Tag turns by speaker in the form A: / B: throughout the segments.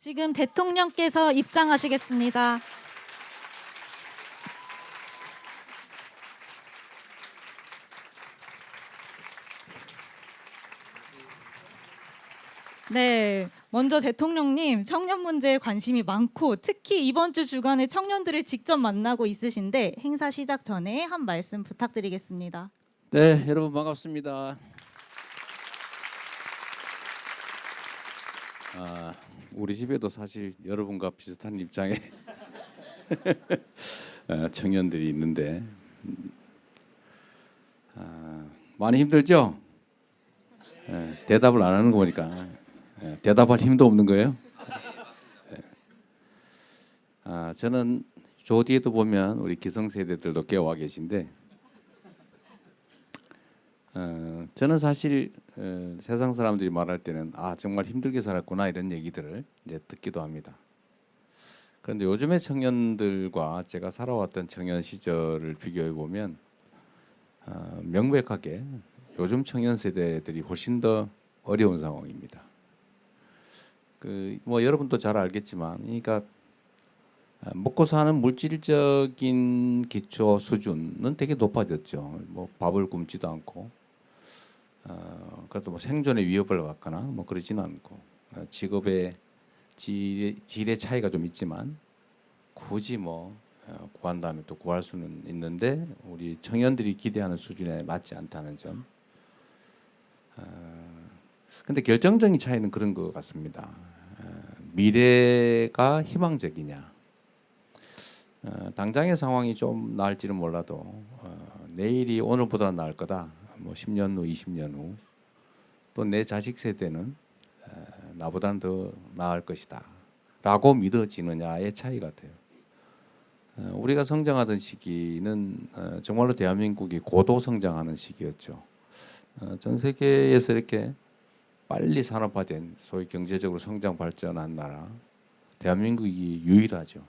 A: 지금 대통령께서 입장하시겠습니다. 네, 먼저 대통령님 청년 문제에 관심이 많고 특히 이번 주 주간에 청년들을 직접 만나고 있으신데 행사 시작 전에 한 말씀 부탁드리겠습니다.
B: 네, 여러분 반갑습니다. 우리 집에도 사실 여러분과 비슷한 입장의 청년들이 있는데 많이 힘들죠? 대답을 안 하는 거 보니까 대답할 힘도 없는 거예요. 저는 저 뒤에도 보면 우리 기성세대들도 깨어와 계신데 저는 사실 세상 사람들이 말할 때는 정말 힘들게 살았구나 이런 얘기들을 이제 듣기도 합니다. 그런데 요즘의 청년들과 제가 살아왔던 청년 시절을 비교해 보면 명백하게 요즘 청년 세대들이 훨씬 더 어려운 상황입니다. 뭐 여러분도 잘 알겠지만, 그러니까 먹고 사는 물질적인 기초 수준은 되게 높아졌죠. 뭐 밥을 굶지도 않고, 그래도 뭐 생존의 위협을 받거나 뭐 그러지는 않고, 직업의 질의 차이가 좀 있지만 굳이 뭐 구한다면 또 구할 수는 있는데 우리 청년들이 기대하는 수준에 맞지 않다는 점. 근데 결정적인 차이는 그런 것 같습니다. 미래가 희망적이냐. 당장의 상황이 좀 나을지는 몰라도 내일이 오늘보다 나을 거다. 뭐 10년 후, 20년 후, 또 내 자식 세대는 나보다는 더 나을 것이다. 라고 믿어지느냐의 차이 같아요. 우리가 성장하던 시기는 정말로 대한민국이 고도 성장하는 시기였죠. 전 세계에서 이렇게 빨리 산업화된 소위 경제적으로 성장 발전한 나라 대한민국이 유일하죠.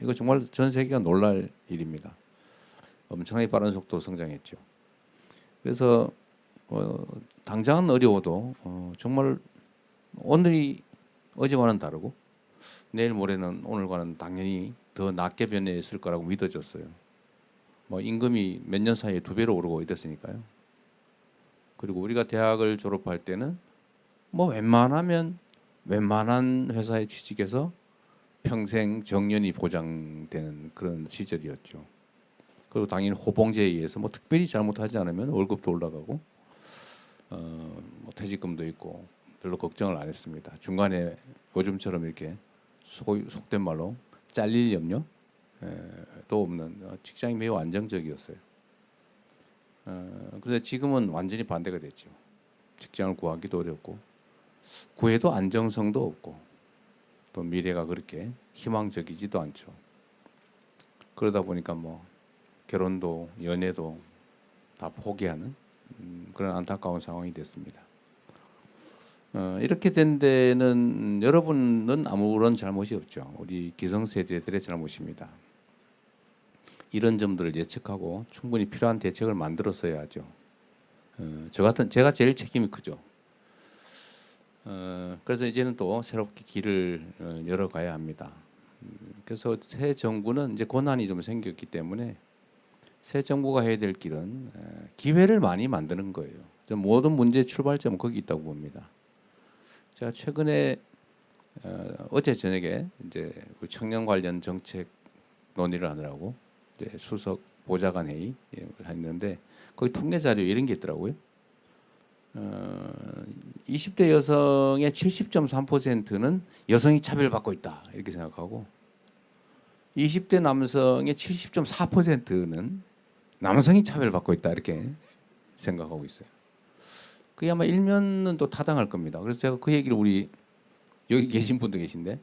B: 이거 정말 전 세계가 놀랄 일입니다. 엄청나게 빠른 속도로 성장했죠. 그래서 당장은 어려워도 정말 오늘이 어제와는 다르고 내일 모레는 오늘과는 당연히 더 낮게 변했을 거라고 믿어졌어요. 뭐 임금이 몇 년 사이에 2배로 오르고 이랬으니까요. 그리고 우리가 대학을 졸업할 때는 뭐 웬만한 회사에 취직해서 평생 정년이 보장되는 그런 시절이었죠. 그리고 당연히 호봉제에 의해서 뭐 특별히 잘못하지 않으면 월급도 올라가고 뭐 퇴직금도 있고 별로 걱정을 안 했습니다. 중간에 요즘처럼 이렇게 속된 말로 잘릴 염려도 없는 직장이 매우 안정적이었어요. 그런데 지금은 완전히 반대가 됐죠. 직장을 구하기도 어렵고 구해도 안정성도 없고 또 미래가 그렇게 희망적이지도 않죠. 그러다 보니까 뭐 결혼도 연애도 다 포기하는 그런 안타까운 상황이 됐습니다. 이렇게 된 데는 여러분은 아무런 잘못이 없죠. 우리 기성세대들의 잘못입니다. 이런 점들을 예측하고 충분히 필요한 대책을 만들었어야 하죠. 제가 제일 책임이 크죠. 그래서 이제는 또 새롭게 길을 열어가야 합니다. 그래서 새 정부는 이제 권한이 좀 생겼기 때문에 새 정부가 해야 될 길은 기회를 많이 만드는 거예요. 모든 문제의 출발점은 거기 있다고 봅니다. 제가 최근에 어제 저녁에 이제 청년 관련 정책 논의를 하느라고 수석 보좌관 회의를 했는데 거기 통계 자료 이런 게 있더라고요. 20대 여성의 70.3%는 여성이 차별받고 있다 이렇게 생각하고 20대 남성의 70.4%는 남성이 차별받고 있다 이렇게 생각하고 있어요. 그게 아마 일면은 또 타당할 겁니다. 그래서 제가 그 얘기를 우리 여기 계신 분도 계신데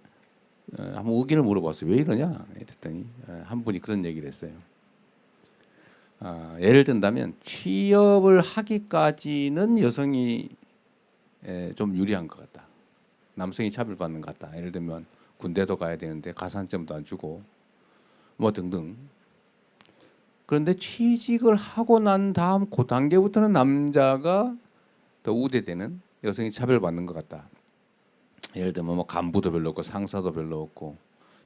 B: 한번 의견을 물어봤어요. 왜 이러냐 이랬더니 한 분이 그런 얘기를 했어요. 예를 든다면 취업을 하기까지는 여성이 좀 유리한 것 같다. 남성이 차별받는 것 같다. 예를 들면 군대도 가야 되는데 가산점도 안 주고 뭐 등등. 그런데 취직을 하고 난 다음 그 단계부터는 남자가 더 우대되는 여성이 차별받는 것 같다. 예를 들면 뭐 간부도 별로 없고 상사도 별로 없고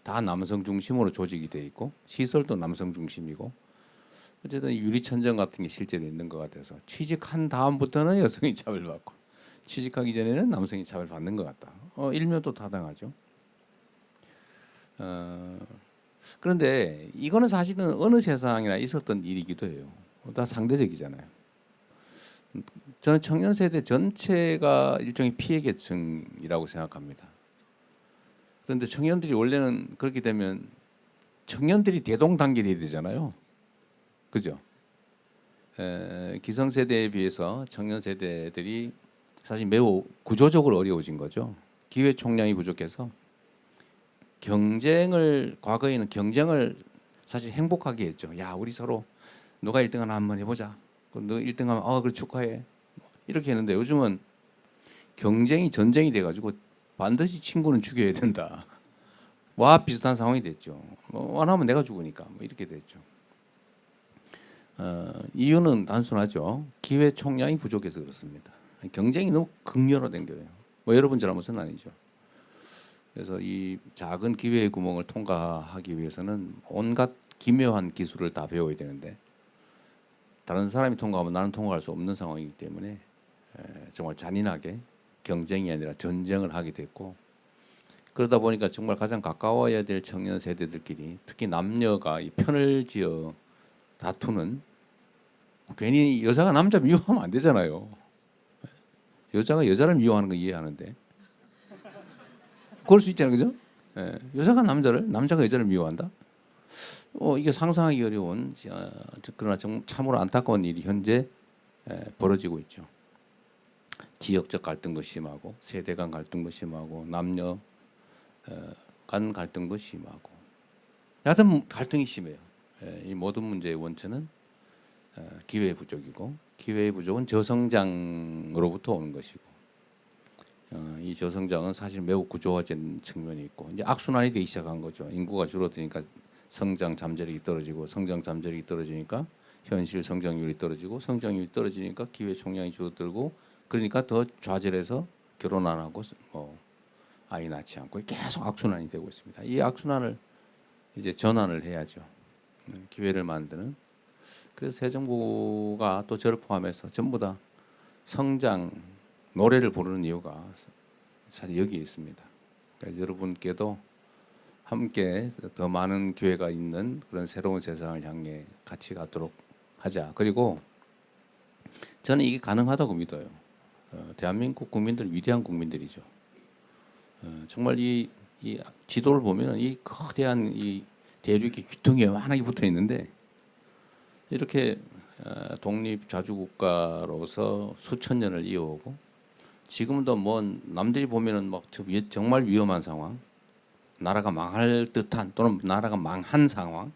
B: 다 남성 중심으로 조직이 돼 있고 시설도 남성 중심이고 어쨌든 유리천정 같은 게 실제로 있는 것 같아서 취직한 다음부터는 여성이 차별받고 취직하기 전에는 남성이 차별받는 것 같다. 일면도 타당하죠. 그런데 이거는 사실은 어느 세상이나 있었던 일이기도 해요. 다 상대적이잖아요. 저는 청년 세대 전체가 일종의 피해 계층이라고 생각합니다. 그런데 청년들이 원래는 그렇게 되면 청년들이 대동단결이 되잖아요. 그죠? 기성세대에 비해서 청년 세대들이 사실 매우 구조적으로 어려워진 거죠. 기회 총량이 부족해서 과거에는 경쟁을 사실 행복하게 했죠. 야, 우리 서로 누가 1등하나 한번 해보자. 너 1등하면 그래 축하해. 이렇게 했는데 요즘은 경쟁이 전쟁이 돼가지고 반드시 친구는 죽여야 된다. 와 비슷한 상황이 됐죠. 원하면 내가 죽으니까 이렇게 됐죠. 이유는 단순하죠. 기회 총량이 부족해서 그렇습니다. 경쟁이 너무 극렬화된 거예요. 여러분 잘못은 아니죠. 그래서 이 작은 기회의 구멍을 통과하기 위해서는 온갖 기묘한 기술을 다 배워야 되는데 다른 사람이 통과하면 나는 통과할 수 없는 상황이기 때문에 정말 잔인하게 경쟁이 아니라 전쟁을 하게 됐고 그러다 보니까 정말 가장 가까워야 될 청년 세대들끼리 특히 남녀가 이 편을 지어 다투는 괜히 여자가 남자 미워하면 안 되잖아요. 여자가 여자를 미워하는 거 이해하는데 그럴 수 있잖아요, 그죠? 여자가 남자가 여자를 미워한다? 이게 상상하기 어려운 그러나 참으로 안타까운 일이 현재 벌어지고 있죠. 지역적 갈등도 심하고 세대 간 갈등도 심하고 남녀 간 갈등도 심하고 여하튼 갈등이 심해요. 이 모든 문제의 원천은 기회의 부족이고 기회의 부족은 저성장으로부터 오는 것이고 이 저성장은 사실 매우 구조화된 측면이 있고 이제 악순환이 되기 시작한 거죠. 인구가 줄어드니까 성장 잠재력이 떨어지고 성장 잠재력이 떨어지니까 현실 성장률이 떨어지고 성장률이 떨어지니까 기회 총량이 줄어들고 그러니까 더 좌절해서 결혼 안 하고 아이 낳지 않고 계속 악순환이 되고 있습니다. 이 악순환을 이제 전환을 해야죠. 기회를 만드는. 그래서 새 정부가 또 저를 포함해서 전부 다 성장 노래를 부르는 이유가 사실 여기에 있습니다. 그러니까 여러분께도 함께 더 많은 기회가 있는 그런 새로운 세상을 향해 같이 가도록 하자. 그리고 저는 이게 가능하다고 믿어요. 대한민국 국민들 위대한 국민들이죠. 정말 이 지도를 보면 이 거대한 이 대륙이 귀퉁이에 완하게 붙어 있는데 이렇게 독립 자주국가로서 수천 년을 이어오고 지금도 남들이 보면은 막 정말 위험한 상황, 나라가 망할 듯한 또는 나라가 망한 상황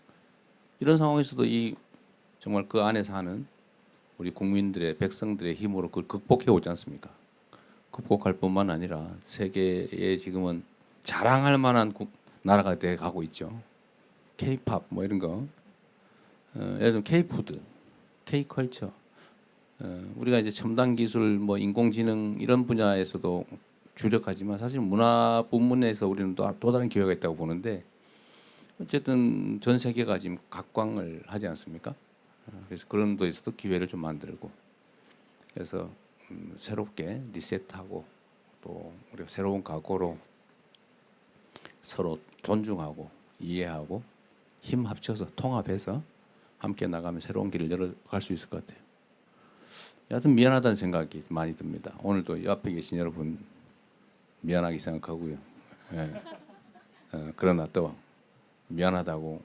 B: 이런 상황에서도 정말 그 안에 사는 우리 국민들의 백성들의 힘으로 그걸 극복해 오지 않습니까? 극복할 뿐만 아니라 세계에 지금은 자랑할 만한 나라가 돼 가고 있죠. K-팝 이런 거, 예를 들면 K-푸드, K-컬처. 우리가 이제 첨단 기술, 인공지능 이런 분야에서도 주력하지만 사실 문화 부문에서 우리는 또 다른 기회가 있다고 보는데 어쨌든 전 세계가 지금 각광을 하지 않습니까? 그래서 그런 데에서도 기회를 좀 만들고 그래서 새롭게 리셋하고 또 우리가 새로운 각오로 서로 존중하고 이해하고 힘 합쳐서 통합해서 함께 나가면 새로운 길을 열어갈 수 있을 것 같아요. 여하튼 미안하다는 생각이 많이 듭니다. 오늘도 옆에 계신 여러분 미안하게 생각하고요. 그러나 또 미안하다고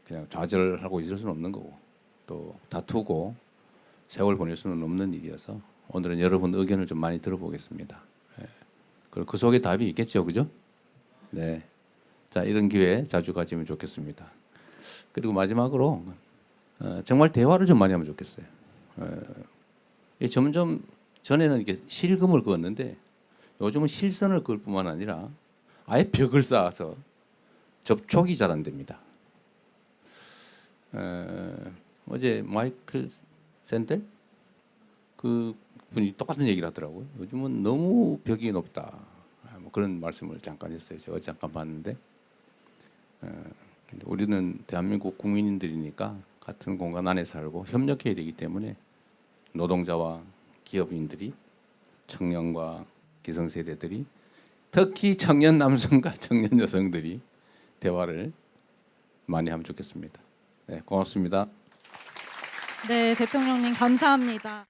B: 그냥 좌절하고 있을 수는 없는 거고 또 다투고 세월 보낼 수는 없는 일이어서 오늘은 여러분 의견을 좀 많이 들어보겠습니다. 그리고 그 속에 답이 있겠죠, 그죠? 네. 자, 이런 기회 자주 가지면 좋겠습니다. 그리고 마지막으로 정말 대화를 좀 많이 하면 좋겠어요. 점점 전에는 이렇게 실금을 그었는데 요즘은 실선을 그을 뿐만 아니라 아예 벽을 쌓아서 접촉이 잘 안 됩니다. 어제 마이클 샌델 그 분이 똑같은 얘기를 하더라고요. 요즘은 너무 벽이 높다. 뭐 그런 말씀을 잠깐 했어요. 제가 잠깐 봤는데 근데 우리는 대한민국 국민들이니까 같은 공간 안에 살고 협력해야 되기 때문에 노동자와 기업인들이 청년과 기성세대들이 특히 청년 남성과 청년 여성들이 대화를 많이 하면 좋겠습니다. 네, 고맙습니다.
A: 네, 대통령님 감사합니다.